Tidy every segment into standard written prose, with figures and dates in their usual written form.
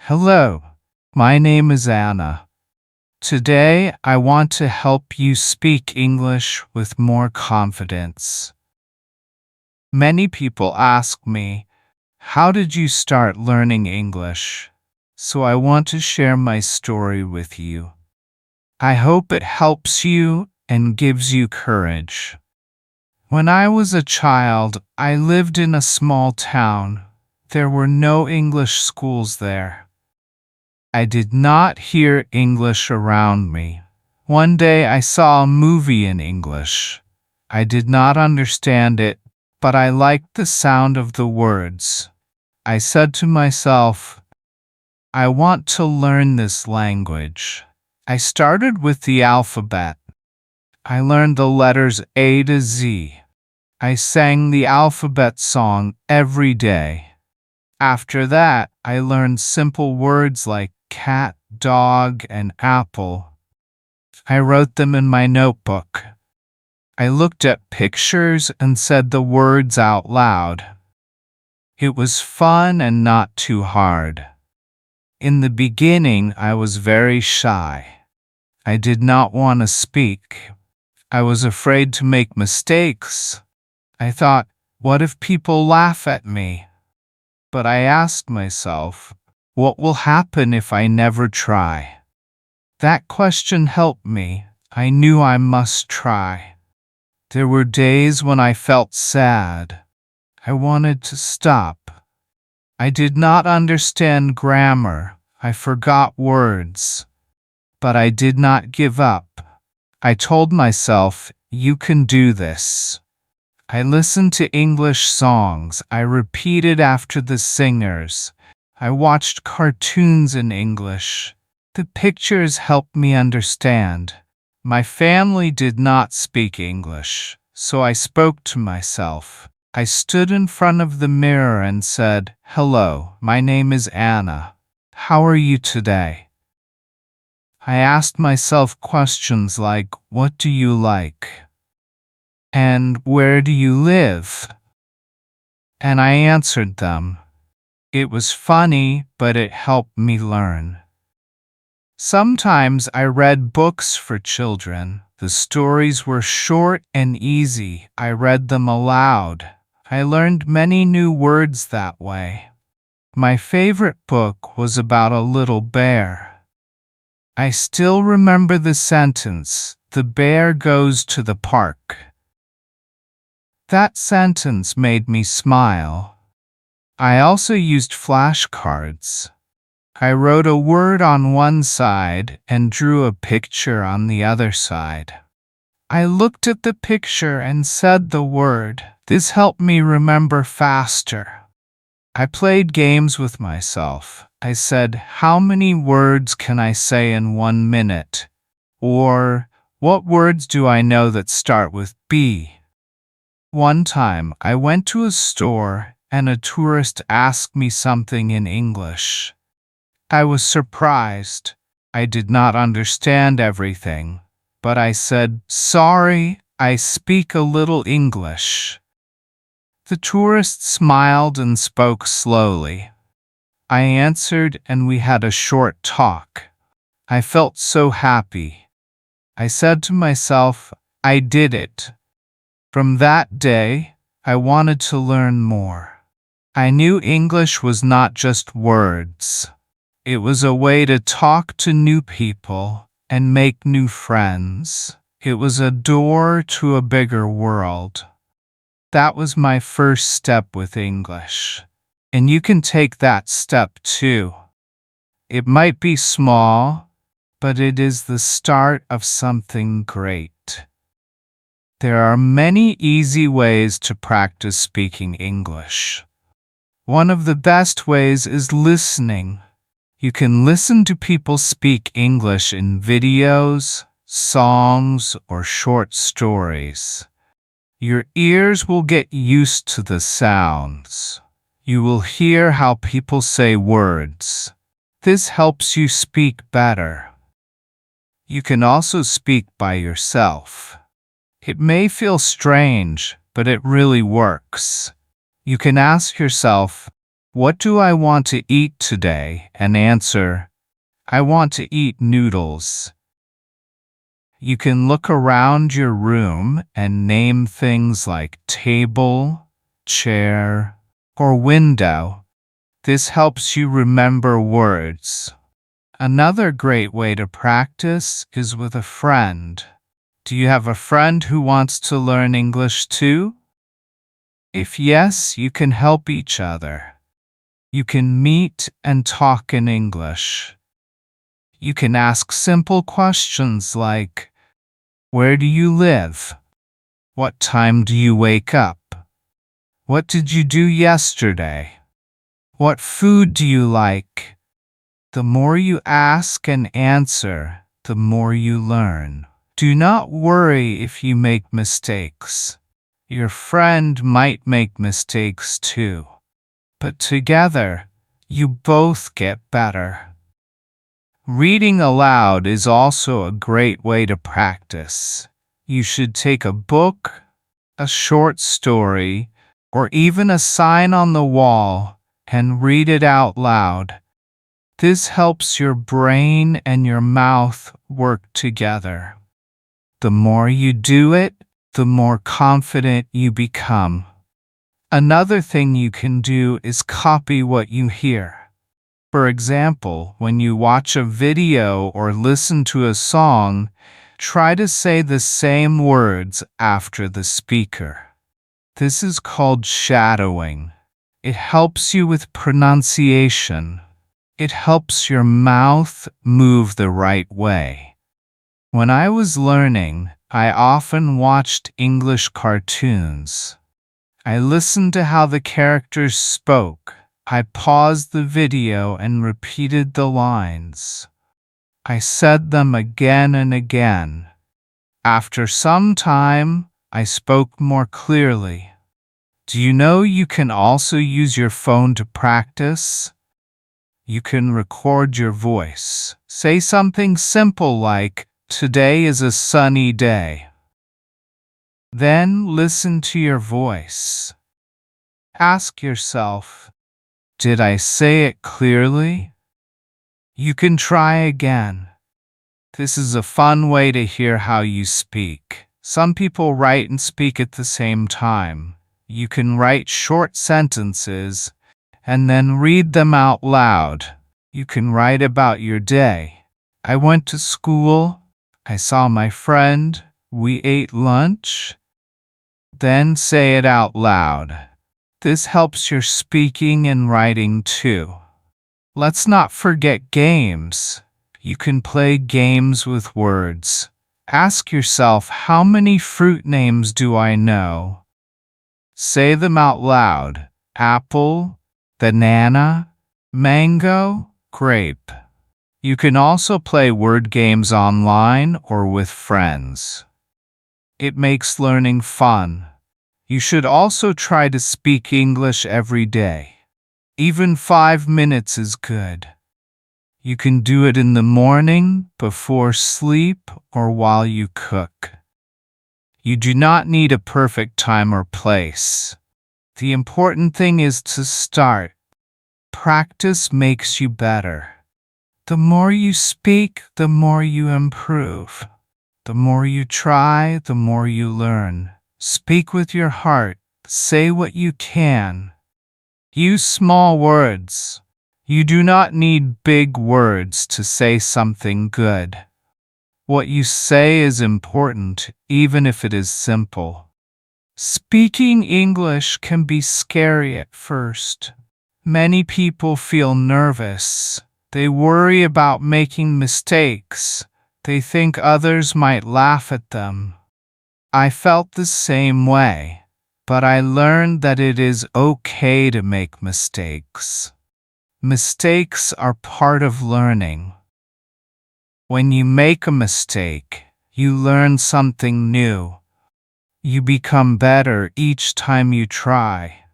Hello, my name is Anna. Today, I want to help you speak English with more confidence. Many people ask me, how did you start learning English? So I want to share my story with you. I hope it helps you and gives you courage. When I was a child, I lived in a small town. There were no English schools there. I did not hear English around me. One day I saw a movie in English. I did not understand it, but I liked the sound of the words. I said to myself, I want to learn this language. I started with the alphabet. I learned the letters A to Z. I sang the alphabet song every day. After that, I learned simple words like cat, dog, and apple. I wrote them in my notebook. I looked at pictures and said the words out loud. It was fun and not too hard. In the beginning, I was very shy. I did not want to speak. I was afraid to make mistakes. I thought, what if people laugh at me? But I asked myself, what will happen if I never try? That question helped me. I knew I must try. There were days when I felt sad. I wanted to stop. I did not understand grammar. I forgot words. But I did not give up. I told myself, you can do this. I listened to English songs. I repeated after the singers. I watched cartoons in English. The pictures helped me understand. My family did not speak English, so I spoke to myself. I stood in front of the mirror and said, hello, my name is Anna. How are you today? I asked myself questions like, what do you like? And where do you live? And I answered them. It was funny, but it helped me learn. Sometimes I read books for children. The stories were short and easy. I read them aloud. I learned many new words that way. My favorite book was about a little bear. I still remember the sentence, the bear goes to the park. That sentence made me smile. I also used flashcards. I wrote a word on one side and drew a picture on the other side. I looked at the picture and said the word. This helped me remember faster. I played games with myself. I said, how many words can I say in 1 minute? Or, what words do I know that start with B? One time, I went to a store and a tourist asked me something in English. I was surprised. I did not understand everything, but I said, sorry, I speak a little English. The tourist smiled and spoke slowly. I answered and we had a short talk. I felt so happy. I said to myself, I did it. From that day, I wanted to learn more. I knew English was not just words. It was a way to talk to new people and make new friends. It was a door to a bigger world. That was my first step with English. And you can take that step too. It might be small, but it is the start of something great. There are many easy ways to practice speaking English. One of the best ways is listening. You can listen to people speak English in videos, songs, or short stories. Your ears will get used to the sounds. You will hear how people say words. This helps you speak better. You can also speak by yourself. It may feel strange, but it really works. You can ask yourself, "What do I want to eat today?" and answer, "I want to eat noodles." You can look around your room and name things like table, chair, or window. This helps you remember words. Another great way to practice is with a friend. Do you have a friend who wants to learn English too? If yes, you can help each other. You can meet and talk in English. You can ask simple questions like, "Where do you live? What time do you wake up? What did you do yesterday? What food do you like?" The more you ask and answer, the more you learn. Do not worry if you make mistakes. Your friend might make mistakes too, but together, you both get better. Reading aloud is also a great way to practice. You should take a book, a short story, or even a sign on the wall and read it out loud. This helps your brain and your mouth work together. The more you do it, the more confident you become. Another thing you can do is copy what you hear. For example, when you watch a video or listen to a song, try to say the same words after the speaker. This is called shadowing. It helps you with pronunciation. It helps your mouth move the right way. When I was learning, I often watched English cartoons. I listened to how the characters spoke. I paused the video and repeated the lines. I said them again and again. After some time, I spoke more clearly. Do you know you can also use your phone to practice? You can record your voice. Say something simple like, "Today is a sunny day." Then listen to your voice. Ask yourself, "Did I say it clearly?" You can try again. This is a fun way to hear how you speak. Some people write and speak at the same time. You can write short sentences and then read them out loud. You can write about your day. "I went to school. I saw my friend. We ate lunch." Then say it out loud. This helps your speaking and writing too. Let's not forget games. You can play games with words. Ask yourself, how many fruit names do I know? Say them out loud. Apple, banana, mango, grape. You can also play word games online or with friends. It makes learning fun. You should also try to speak English every day. Even 5 minutes is good. You can do it in the morning, before sleep, or while you cook. You do not need a perfect time or place. The important thing is to start. Practice makes you better. The more you speak, the more you improve. The more you try, the more you learn. Speak with your heart. Say what you can. Use small words. You do not need big words to say something good. What you say is important, even if it is simple. Speaking English can be scary at first. Many people feel nervous. They worry about making mistakes. They think others might laugh at them. I felt the same way, but I learned that it is okay to make mistakes. Mistakes are part of learning. When you make a mistake, you learn something new. You become better each time you try.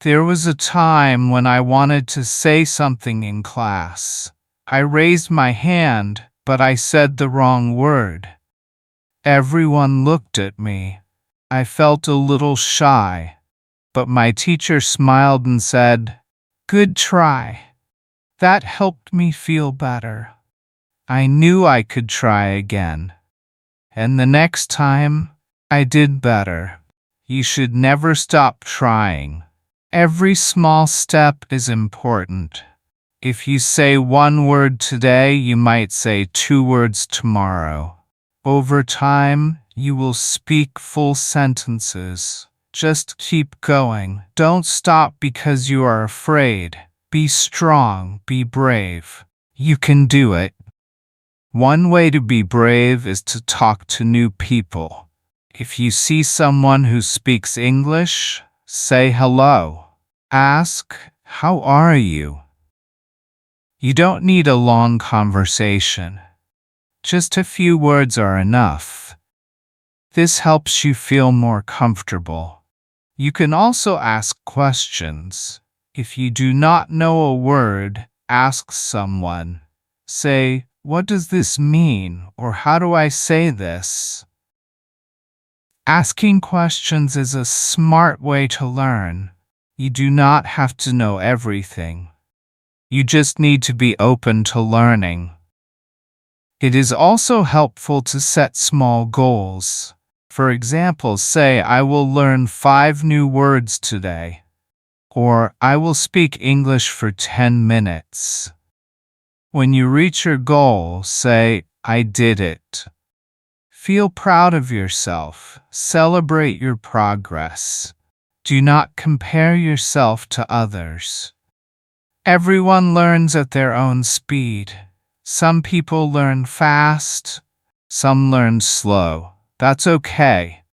There was a time when I wanted to say something in class. I raised my hand, but I said the wrong word. Everyone looked at me. I felt a little shy, but my teacher smiled and said, Good try. That helped me feel better. I knew I could try again. And the next time, I did better. You should never stop trying. Every small step is important. If you say one word today, you might say 2 words tomorrow. Over time, you will speak full sentences. Just keep going. Don't stop because you are afraid. Be strong, be brave. You can do it. One way to be brave is to talk to new people. If you see someone who speaks English, say hello. Ask, "How are you?" You don't need a long conversation. Just a few words are enough. This helps you feel more comfortable. You can also ask questions. If you do not know a word, ask someone. Say, "What does this mean?" or "How do I say this?" Asking questions is a smart way to learn. You do not have to know everything. You just need to be open to learning. It is also helpful to set small goals. For example, say, "I will learn 5 new words today," or "I will speak English for 10 minutes. When you reach your goal, say, "I did it." Feel proud of yourself. Celebrate your progress. Do not compare yourself to others. Everyone learns at their own speed. Some people learn fast, some learn slow. That's okay.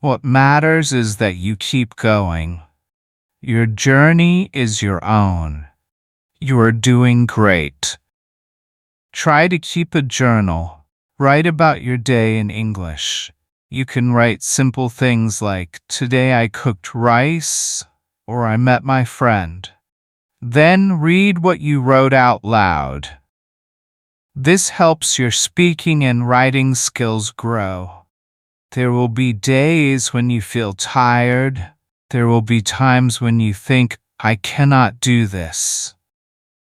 What matters is that you keep going. Your journey is your own. You are doing great. Try to keep a journal. Write about your day in English. You can write simple things like, "Today I cooked rice," or "I met my friend." Then read what you wrote out loud. This helps your speaking and writing skills grow. There will be days when you feel tired. There will be times when you think, "I cannot do this."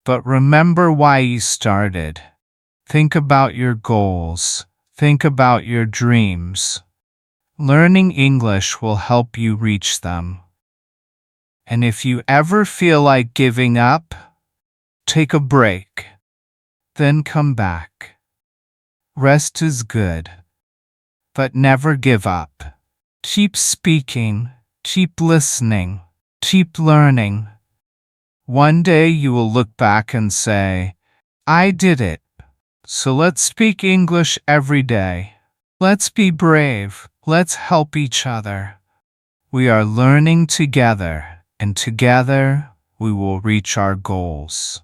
But remember why you started. Think about your goals. Think about your dreams. Learning English will help you reach them. And if you ever feel like giving up, take a break. Then come back. Rest is good. But never give up. Keep speaking. Keep listening. Keep learning. One day you will look back and say, "I did it." So let's speak English every day. Let's be brave. Let's help each other. We are learning together, and together we will reach our goals.